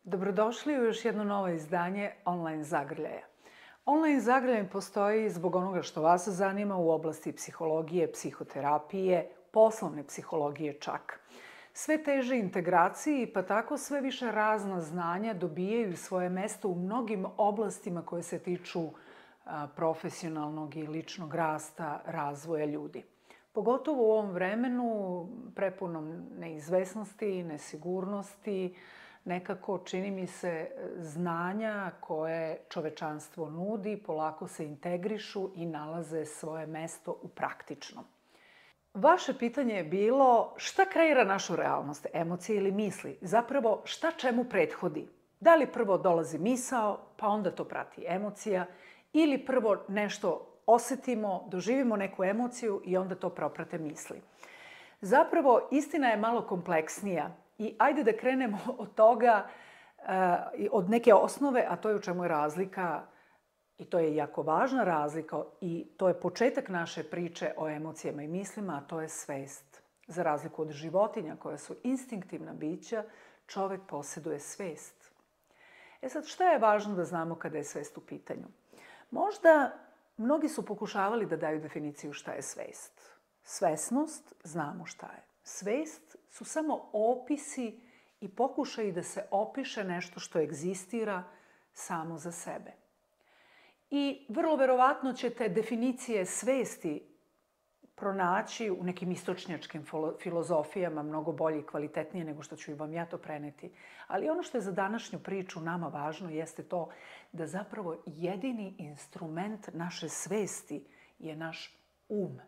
Dobrodošli u još jedno novo izdanje Online Zagrljaja. Online Zagrljaj postoji zbog onoga što vas zanima u oblasti psihologije, psihoterapije, poslovne psihologije čak. Sve teže integraciji, pa tako sve više razna znanja dobijaju svoje mesto u mnogim oblastima koje se tiču profesionalnog i ličnog rasta, razvoja ljudi. Pogotovo u ovom vremenu prepunom neizvesnosti, nesigurnosti, nekako čini mi se znanja koje čovečanstvo nudi polako se integrišu i nalaze svoje mesto u praktičnom. Vaše pitanje je bilo šta kreira našu realnost, emocije ili misli? Zapravo šta čemu prethodi? Da li prvo dolazi misao, pa onda to prati emocija, ili prvo nešto osetimo, doživimo neku emociju i onda to proprate misli? Zapravo istina je malo kompleksnija. I ajde da krenemo od toga, od neke osnove, a to je u čemu je razlika, i to je jako važna razlika, i to je početak naše priče o emocijama i mislima, a to je svest. Za razliku od životinja koja su instinktivna bića, čovek posjeduje svest. Sad, šta je važno da znamo kada je svest u pitanju? Možda mnogi su pokušavali da daju definiciju šta je svest. Svesnost, znamo šta je. Svest su samo opisi i pokušaji da se opiše nešto što egzistira samo za sebe. I vrlo verovatno ćete definicije svesti pronaći u nekim istočnjačkim filozofijama mnogo bolje i kvalitetnije nego što ću vam ja to preneti. Ali ono što je za današnju priču nama važno jeste to da zapravo jedini instrument naše svesti je naš um.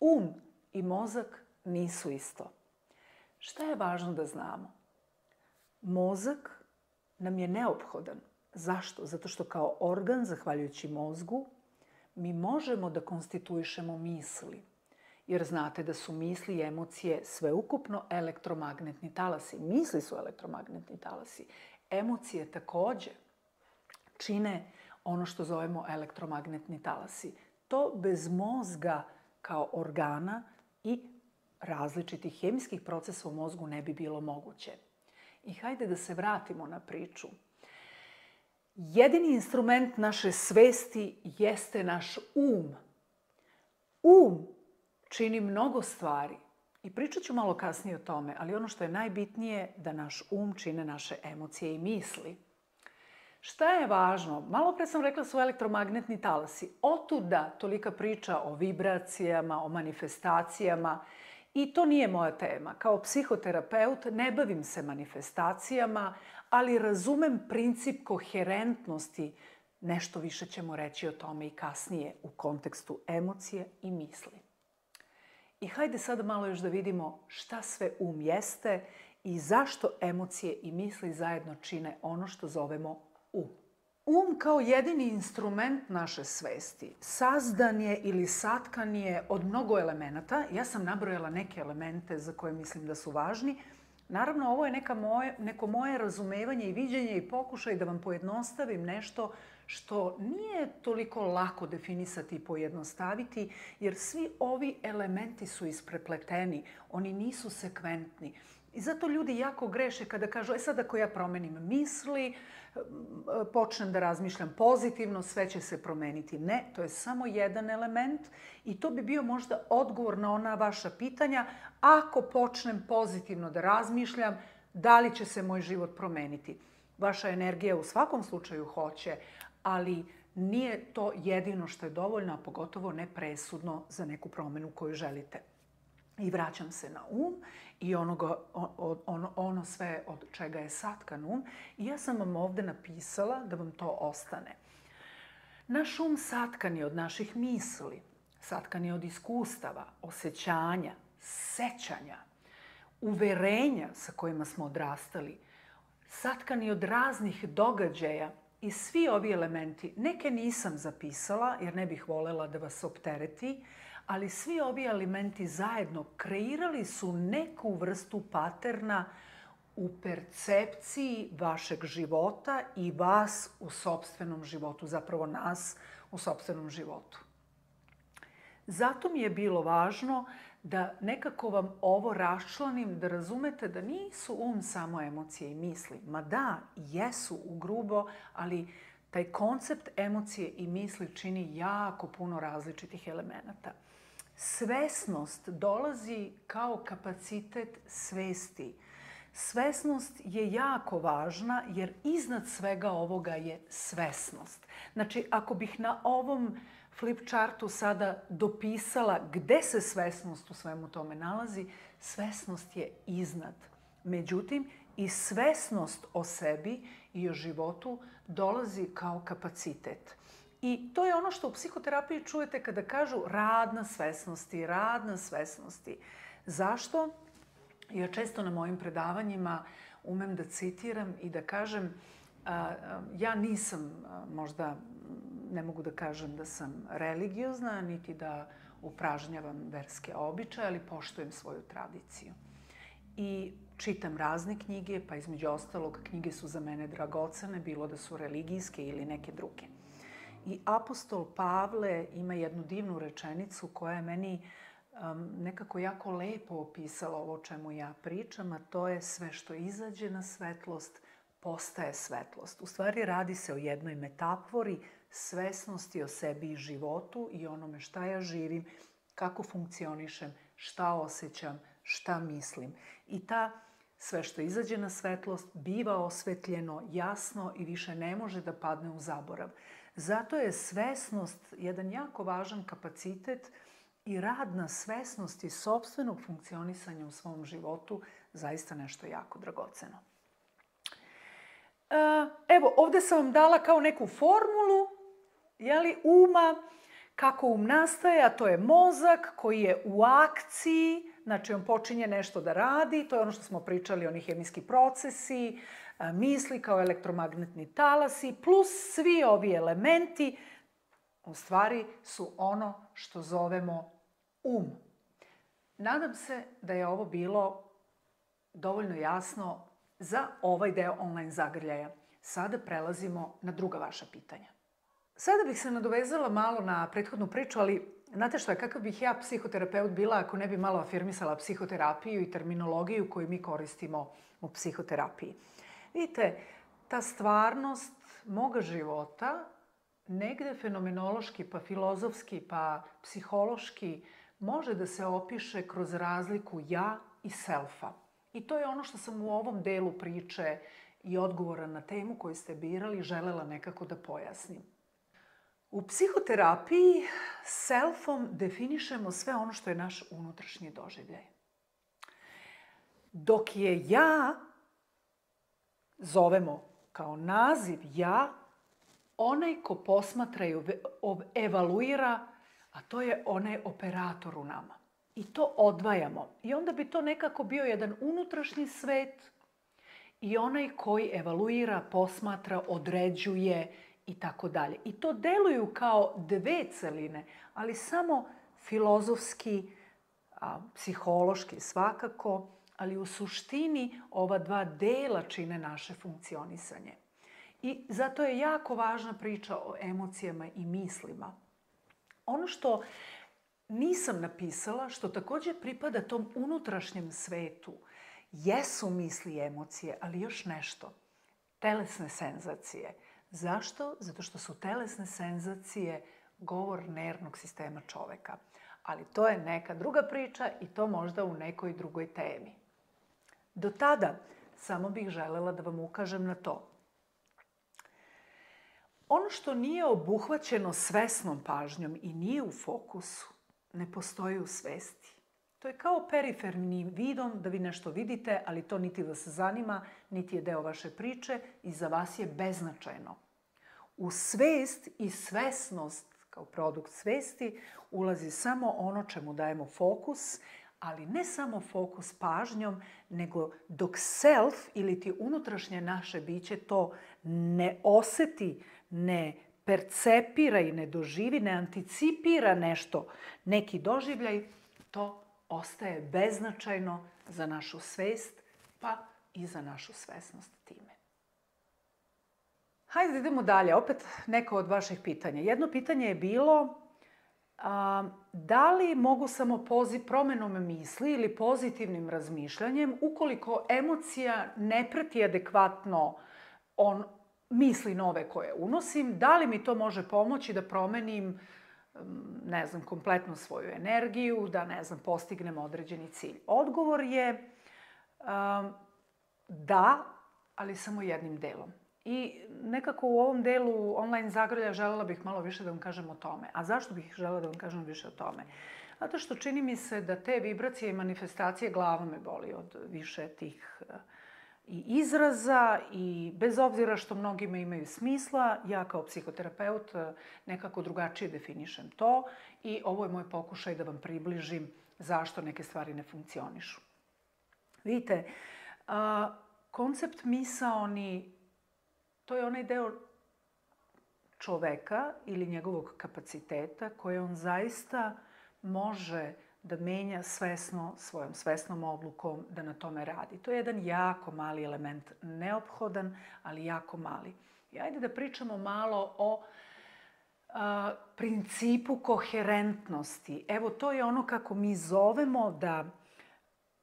Um i mozak nisu isto. Šta je važno da znamo? Mozak nam je neophodan. Zašto? Zato što kao organ, zahvaljujući mozgu, mi možemo da konstituišemo misli. Jer znate da su misli i emocije sveukupno elektromagnetni talasi. Misli su elektromagnetni talasi. Emocije takođe čine ono što zovemo elektromagnetni talasi. To bez mozga kao organa i različitih hemijskih procesa u mozgu ne bi bilo moguće. I hajde da se vratimo na priču. Jedini instrument naše svesti jeste naš um. Um čini mnogo stvari i pričat ću malo kasnije o tome, ali ono što je najbitnije da naš um čine naše emocije i misli. Šta je važno? Malo pre sam rekla su elektromagnetni talasi. Otuda tolika priča o vibracijama, o manifestacijama. I to nije moja tema. Kao psihoterapeut ne bavim se manifestacijama, ali razumem princip koherentnosti. Nešto više ćemo reći o tome i kasnije u kontekstu emocije i misli. I hajde sada malo još da vidimo šta sve um jeste i zašto emocije i misli zajedno čine ono što zovemo um. Um kao jedini instrument naše svesti sazdan je ili satkan je od mnogo elemenata. Ja sam nabrojala neke elemente za koje mislim da su važni. Naravno, ovo je neko moje razumevanje i viđenje i pokušaj da vam pojednostavim nešto što nije toliko lako definisati i pojednostaviti, jer svi ovi elementi su isprepleteni, oni nisu sekventni. I zato ljudi jako greše kada kažu, sad ako ja promenim misli, počnem da razmišljam pozitivno, sve će se promeniti. Ne, to je samo jedan element i to bi bio možda odgovor na ona vaša pitanja. Ako počnem pozitivno da razmišljam, da li će se moj život promeniti? Vaša energija u svakom slučaju hoće, ali nije to jedino što je dovoljno, a pogotovo ne presudno za neku promenu koju želite. I vraćam se na um i ono sve od čega je satkan um. I ja sam vam ovde napisala da vam to ostane. Naš um satkan je od naših misli, satkan je od iskustava, osjećanja, sećanja, uverenja sa kojima smo odrastali, satkan je od raznih događaja i svi ovi elementi, neke nisam zapisala jer ne bih volela da vas optereti, ali svi ovi elementi zajedno kreirali su neku vrstu paterna u percepciji vašeg života i vas u sopstvenom životu, zapravo nas u sopstvenom životu. Zato mi je bilo važno da nekako vam ovo raščlanim, da razumete da nisu samo emocije i misli. Ma da, jesu ugrubo, ali taj koncept emocije i misli čini jako puno različitih elemenata. Svesnost dolazi kao kapacitet svesti. Svesnost je jako važna jer iznad svega ovoga je svesnost. Znači, ako bih na ovom flip chartu sada dopisala gde se svesnost u svemu tome nalazi, svesnost je iznad. Međutim, i svesnost o sebi i o životu dolazi kao kapacitet. I to je ono što u psihoterapiji čujete kada kažu rad na svesnosti, rad na svesnosti. Zašto? Ja često na mojim predavanjima umem da citiram i da kažem ja nisam, možda ne mogu da kažem da sam religiozna, niti da upražnjavam verske običaje, ali poštujem svoju tradiciju. I čitam razne knjige, pa između ostalog knjige su za mene dragocene, bilo da su religijske ili neke druge. I apostol Pavle ima jednu divnu rečenicu koja je meni nekako jako lepo opisala ovo o čemu ja pričam, a to je sve što izađe na svetlost postaje svetlost. U stvari radi se o jednoj metafori svesnosti o sebi i životu i onome šta ja živim, kako funkcionišem, šta osjećam, šta mislim. I ta sve što izađe na svetlost biva osvetljeno, jasno i više ne može da padne u zaborav. Zato je svesnost jedan jako važan kapacitet i rad na svesnosti sopstvenog funkcionisanja u svom životu zaista nešto jako dragoceno. Evo, ovde sam vam dala kao neku formulu uma, kako um nastaje, a to je mozak koji je u akciji, znači on počinje nešto da radi, to je ono što smo pričali, oni hemijski procesi, misli kao elektromagnetni talasi, plus svi ovi elementi u stvari su ono što zovemo um. Nadam se da je ovo bilo dovoljno jasno za ovaj deo online zagrljaja. Sada prelazimo na druga vaša pitanja. Sada bih se nadovezala malo na prethodnu priču, ali znate što je, kakav bih ja psihoterapeut bila ako ne bi malo afirmisala psihoterapiju i terminologiju koju mi koristimo u psihoterapiji. Vidite, ta stvarnost moga života negde fenomenološki, pa filozofski, pa psihološki može da se opiše kroz razliku ja i selfa. I to je ono što sam u ovom delu priče i odgovora na temu koju ste birali želela nekako da pojasnim. U psihoterapiji selfom definišemo sve ono što je naš unutrašnji doživljaj. Dok je ja, zovemo kao naziv ja, onaj ko posmatra i evaluira, a to je onaj operator u nama. I to odvajamo. I onda bi to nekako bio jedan unutrašnji svet i onaj koji evaluira, posmatra, određuje i tako dalje. I to deluju kao dve celine, ali samo filozofski, psihološki svakako, ali u suštini ova dva dela čine naše funkcionisanje. I zato je jako važna priča o emocijama i mislima. Ono što nisam napisala, što također pripada tom unutrašnjem svetu, jesu misli i emocije, ali još nešto. Telesne senzacije. Zašto? Zato što su telesne senzacije govor nervnog sistema čoveka. Ali to je neka druga priča i to možda u nekoj drugoj temi. Do tada samo bih želela da vam ukažem na to. Ono što nije obuhvaćeno svesnom pažnjom i nije u fokusu, ne postoji u svesti. To je kao perifernim vidom da vi nešto vidite, ali to niti vas zanima, niti je deo vaše priče i za vas je beznačajno. U svest i svesnost kao produkt svesti ulazi samo ono čemu dajemo fokus, ali ne samo fokus pažnjom, nego dok self ili ti unutrašnje naše biće to ne oseti, ne percepira i ne doživi, ne anticipira nešto, neki doživljaj, to ostaje beznačajno za našu svest, pa i za našu svesnost time. Hajde da idemo dalje. Opet neko od vaših pitanja. Jedno pitanje je bilo Da li mogu samo promenom misli ili pozitivnim razmišljanjem, ukoliko emocija ne prati adekvatno misli nove koje unosim, da li mi to može pomoći da promenim, ne znam, kompletno svoju energiju, da, ne znam, postignem određeni cilj? Odgovor je da, ali samo jednim delom. I nekako u ovom delu online zagrljaja želela bih malo više da vam kažem o tome. A zašto bih želela da vam kažem više o tome? Zato što čini mi se da te vibracije i manifestacije, glava me boli od više tih i izraza, i bez obzira što mnogima imaju smisla, ja kao psihoterapeut nekako drugačije definišem to i ovo je moj pokušaj da vam približim zašto neke stvari ne funkcionišu. Vidite, koncept misaoni, to je onaj deo čoveka ili njegovog kapaciteta koje on zaista može da menja svesno, svojom svesnom odlukom da na tome radi. To je jedan jako mali element, neophodan, ali jako mali. I ajde da pričamo malo o principu koherentnosti. Evo, to je ono kako mi zovemo da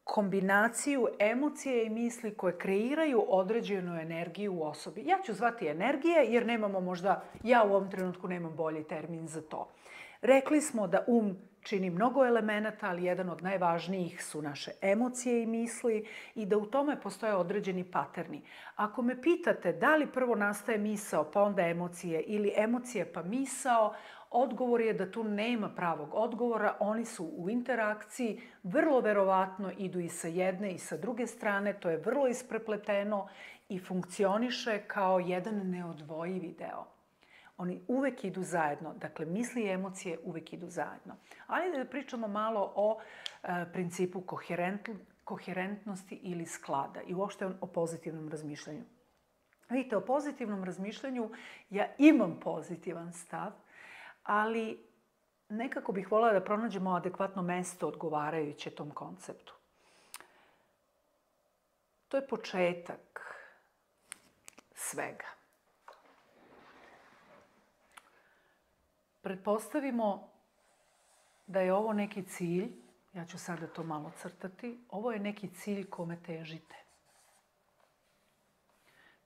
kombinaciju emocije i misli koje kreiraju određenu energiju u osobi. Ja ću zvati energije jer nemamo možda, ja u ovom trenutku nemam bolji termin za to. Rekli smo da čini mnogo elemenata, ali jedan od najvažnijih su naše emocije i misli i da u tome postoje određeni paterni. Ako me pitate da li prvo nastaje misao pa onda emocije ili emocije pa misao, odgovor je da tu nema pravog odgovora. Oni su u interakciji, vrlo verovatno idu i sa jedne i sa druge strane, to je vrlo isprepleteno i funkcioniše kao jedan neodvojivi deo. Oni uvek idu zajedno. Dakle, misli i emocije uvek idu zajedno. Ajde da pričamo malo o principu koherentnosti ili sklada i uopšte o pozitivnom razmišljanju. Vidite, o pozitivnom razmišljanju ja imam pozitivan stav, ali nekako bih voljela da pronađemo adekvatno mesto odgovarajuće tom konceptu. To je početak svega. Pretpostavimo da je ovo neki cilj, ja ću sada to malo crtati, ovo je neki cilj kome težite.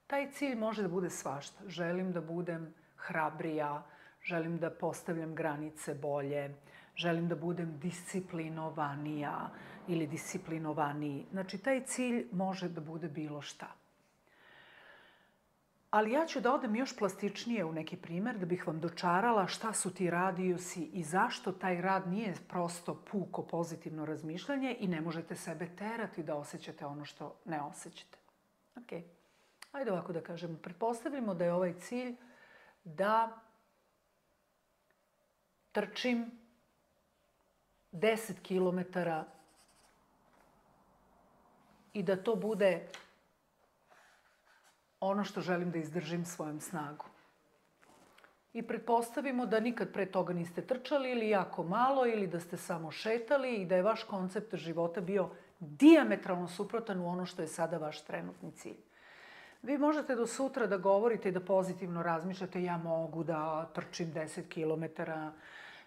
Taj cilj može da bude svašta. Želim da budem hrabrija, želim da postavljam granice bolje, želim da budem disciplinovanija ili disciplinovaniji. Znači, taj cilj može da bude bilo šta. Ali ja ću da odem još plastičnije u neki primer da bih vam dočarala šta su ti radijusi i zašto taj rad nije prosto puko pozitivno razmišljanje i ne možete sebe terati da osjećate ono što ne osjećate. Ok. Ajde ovako da kažemo. Pretpostavimo da je ovaj cilj da trčim 10 kilometara i da to bude ono što želim da izdržim svojom snagom. I pretpostavimo da nikad pre toga niste trčali ili jako malo ili da ste samo šetali i da je vaš koncept života bio dijametralno suprotan u ono što je sada vaš trenutni cilj. Vi možete do sutra da govorite i da pozitivno razmišljate ja mogu da trčim 10 kilometara,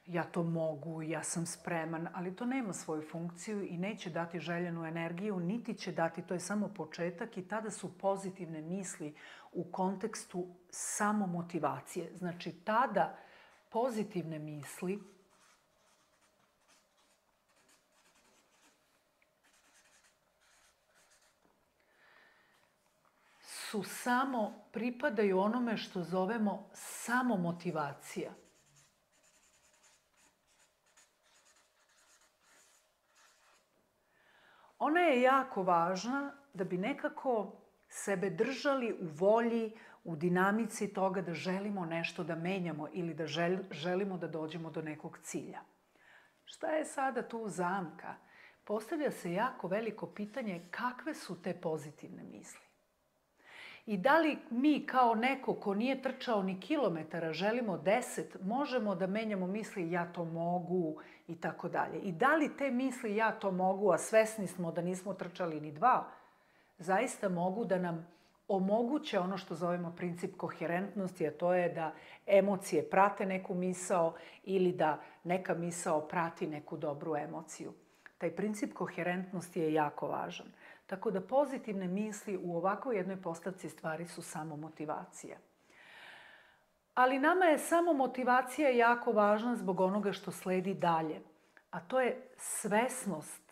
ja to mogu, ja sam spreman, ali to nema svoju funkciju i neće dati željenu energiju, niti će dati, to je samo početak i tada su pozitivne misli u kontekstu samomotivacije. Znači, tada pozitivne misli pripadaju onome što zovemo samomotivacija. Ona je jako važna da bi nekako sebe držali u volji, u dinamici toga da želimo nešto da menjamo ili da želimo da dođemo do nekog cilja. Šta je sada tu zamka? Postavlja se jako veliko pitanje kakve su te pozitivne misli. I da li mi kao neko ko nije trčao ni kilometara želimo 10, možemo da menjamo misli ja to mogu i tako dalje. I da li te misli ja to mogu, a svesni smo da nismo trčali ni 2, zaista mogu da nam omoguće ono što zovemo princip koherentnosti, a to je da emocije prate neku misao ili da neka misao prati neku dobru emociju. Taj princip koherentnosti je jako važan. Tako da pozitivne misli u ovakvoj jednoj postavci stvari su samo motivacija. Ali nama je samo motivacija jako važna zbog onoga što sledi dalje, a to je svesnost.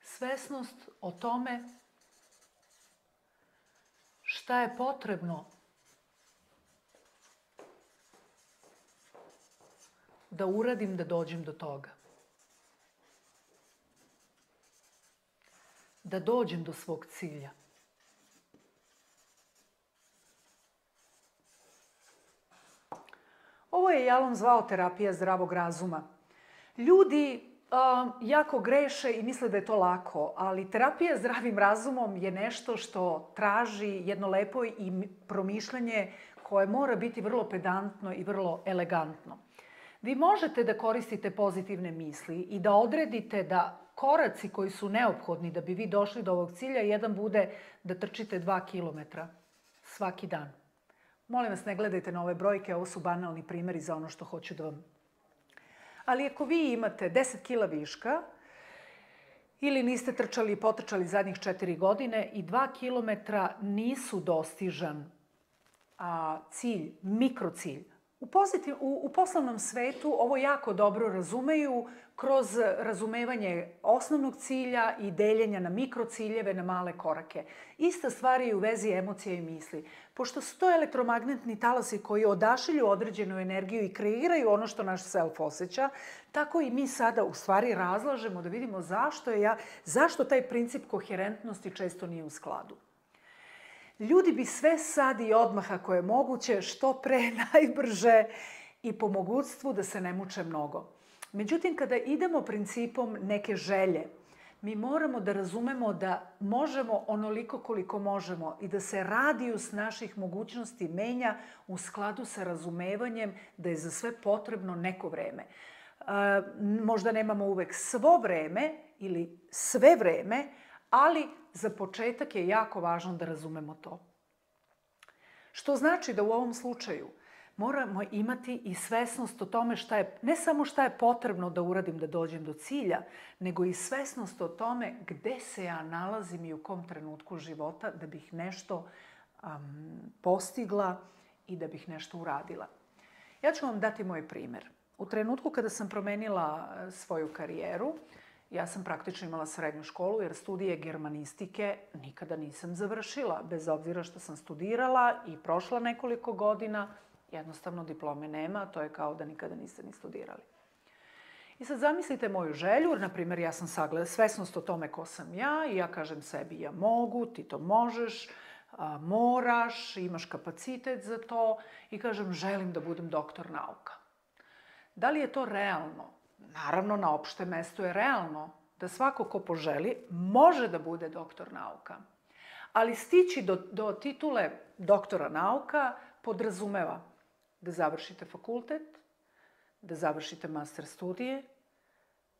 Svesnost o tome šta je potrebno da uradim da dođem do toga. Da dođem do svog cilja. Ovo je Jalom zvao terapija zdravog razuma. Ljudi jako greše i misle da je to lako, ali terapija zdravim razumom je nešto što traži jedno lepo i promišljanje koje mora biti vrlo pedantno i vrlo elegantno. Vi možete da koristite pozitivne misli i da odredite da koraci koji su neophodni da bi vi došli do ovog cilja, jedan bude da trčite 2 kilometra svaki dan. Molim vas, ne gledajte na ove brojke, ovo su banalni primjeri za ono što hoću da vam... Ali ako vi imate 10 kila viška ili niste trčali i potrčali zadnjih 4 godine i 2 kilometra nisu dostižan cilj, mikrocilj, u poslovnom svetu ovo jako dobro razumeju kroz razumevanje osnovnog cilja i deljenja na mikrociljeve, na male korake. Ista stvar je u vezi emocija i misli. Pošto su to elektromagnetni talasi koji odašilju određenu energiju i kreiraju ono što naš self osjeća, tako i mi sada u stvari razlažemo da vidimo zašto taj princip koherentnosti često nije u skladu. Ljudi bi sve sad i odmah, ako je moguće, što pre, najbrže i po mogućstvu da se ne muče mnogo. Međutim, kada idemo principom neke želje, mi moramo da razumemo da možemo onoliko koliko možemo i da se radijus naših mogućnosti menja u skladu sa razumevanjem da je za sve potrebno neko vreme. Možda nemamo uvek svo vreme ili sve vreme, ali za početak je jako važno da razumemo to. Što znači da u ovom slučaju moramo imati i svesnost o tome ne samo šta je potrebno da uradim da dođem do cilja, nego i svesnost o tome gde se ja nalazim i u kom trenutku života da bih nešto postigla i da bih nešto uradila. Ja ću vam dati moj primer. U trenutku kada sam promenila svoju karijeru, ja sam praktično imala srednju školu jer studije germanistike nikada nisam završila. Bez obzira što sam studirala i prošla nekoliko godina, jednostavno diplome nema, to je kao da nikada niste ni studirali. I sad zamislite moju želju, na primjer ja sam sagledala svesnost o tome ko sam ja i ja kažem sebi ja mogu, ti to možeš, moraš, imaš kapacitet za to i kažem želim da budem doktor nauka. Da li je to realno? Naravno, na opštem mestu je realno da svako ko poželi može da bude doktor nauka. Ali stići do titule doktora nauka podrazumeva da završite fakultet, da završite master studije,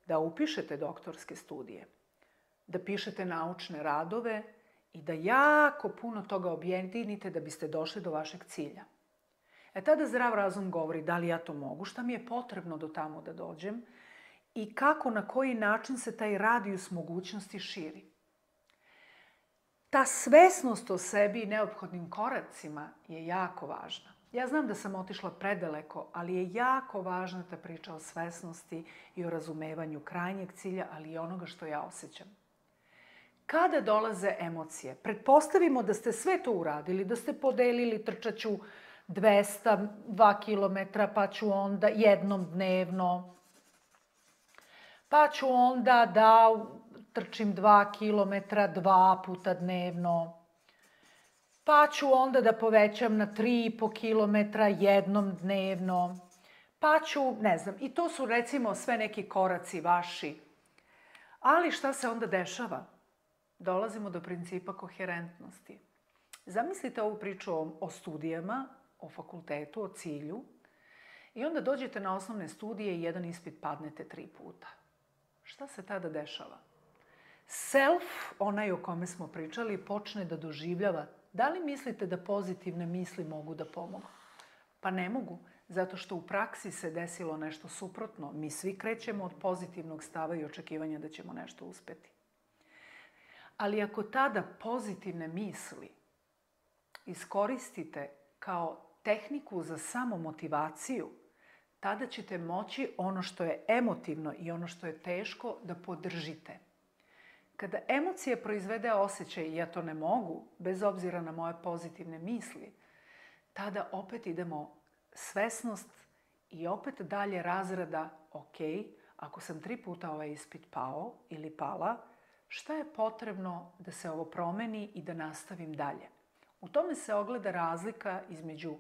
da upišete doktorske studije, da pišete naučne radove i da jako puno toga objedinite da biste došli do vašeg cilja. Tada zdrav razum govori da li ja to mogu, šta mi je potrebno do tamo da dođem i kako, na koji način se taj radijus mogućnosti širi. Ta svesnost o sebi i neophodnim koracima je jako važna. Ja znam da sam otišla predaleko, ali je jako važna ta priča o svesnosti i o razumevanju krajnjeg cilja, ali i onoga što ja osjećam. Kada dolaze emocije, pretpostavimo da ste sve to uradili, da ste podelili trčaću 202 kilometra, pa ću onda jednom dnevno, pa ću onda da trčim 2 kilometra 2 puta dnevno, pa ću onda da povećam na 3,5 kilometra jednom dnevno, pa ću, ne znam, i to su recimo sve neki koraci vaši. Ali šta se onda dešava? Dolazimo do principa koherentnosti. Zamislite ovu priču o studijama, o fakultetu, o cilju I onda dođete na osnovne studije i jedan ispit padnete 3 puta. Šta se tada dešava? Self, onaj o kome smo pričali, počne da doživljava. Da li mislite da pozitivne misli mogu da pomogu? Pa ne mogu, zato što u praksi se desilo nešto suprotno. Mi svi krećemo od pozitivnog stava i očekivanja da ćemo nešto uspeti. Ali ako tada pozitivne misli iskoristite kao tehniku za samomotivaciju, tada ćete moći ono što je emotivno i ono što je teško da podržite. Kada emocije proizvede osjećaj ja to ne mogu, bez obzira na moje pozitivne misli, tada opet idemo svesnost i opet dalje razrada, ok, ako sam 3 puta ovaj ispit pao ili pala, šta je potrebno da se ovo promeni i da nastavim dalje? U tome se ogleda razlika između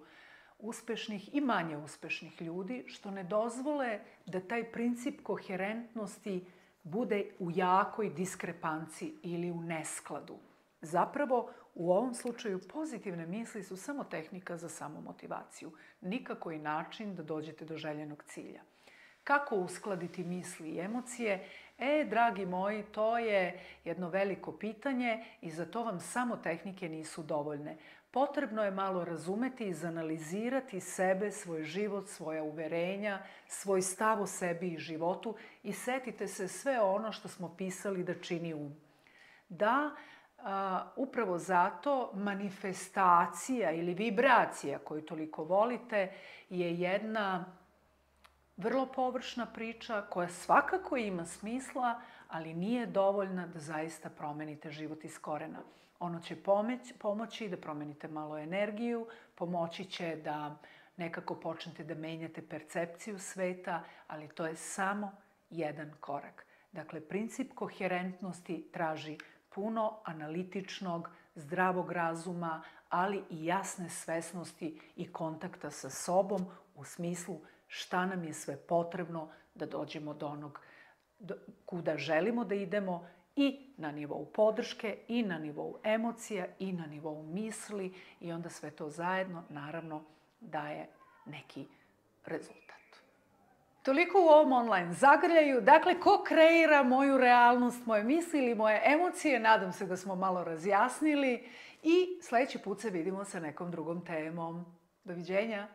uspešnih i manje uspešnih ljudi, što ne dozvole da taj princip koherentnosti bude u jakoj diskrepanciji ili u neskladu. Zapravo, u ovom slučaju pozitivne misli su samo tehnika za samomotivaciju, nikako i način da dođete do željenog cilja. Kako uskladiti misli i emocije? Dragi moji, to je jedno veliko pitanje i za to vam samo tehnike nisu dovoljne. Potrebno je malo razumeti i izanalizirati sebe, svoj život, svoja uverenja, svoj stav o sebi i životu i setite se sve ono što smo pisali da čini um. Da, upravo zato manifestacija ili vibracija koju toliko volite je jedna vrlo površna priča koja svakako ima smisla, ali nije dovoljna da zaista promenite život iz korena. Ono će pomoći da promenite malo energiju, pomoći će da nekako počnete da menjate percepciju sveta, ali to je samo jedan korak. Dakle, princip koherentnosti traži puno analitičnog, zdravog razuma, ali i jasne svesnosti i kontakta sa sobom u smislu šta nam je sve potrebno da dođemo do onog kuda želimo da idemo i na nivou podrške, i na nivou emocija, i na nivou misli i onda sve to zajedno, naravno, daje neki rezultat. Toliko u ovom online zagrljaju. Dakle, ko kreira moju realnost, moje misli ili moje emocije? Nadam se da smo malo razjasnili i sledeći put se vidimo sa nekom drugom temom. Doviđenja!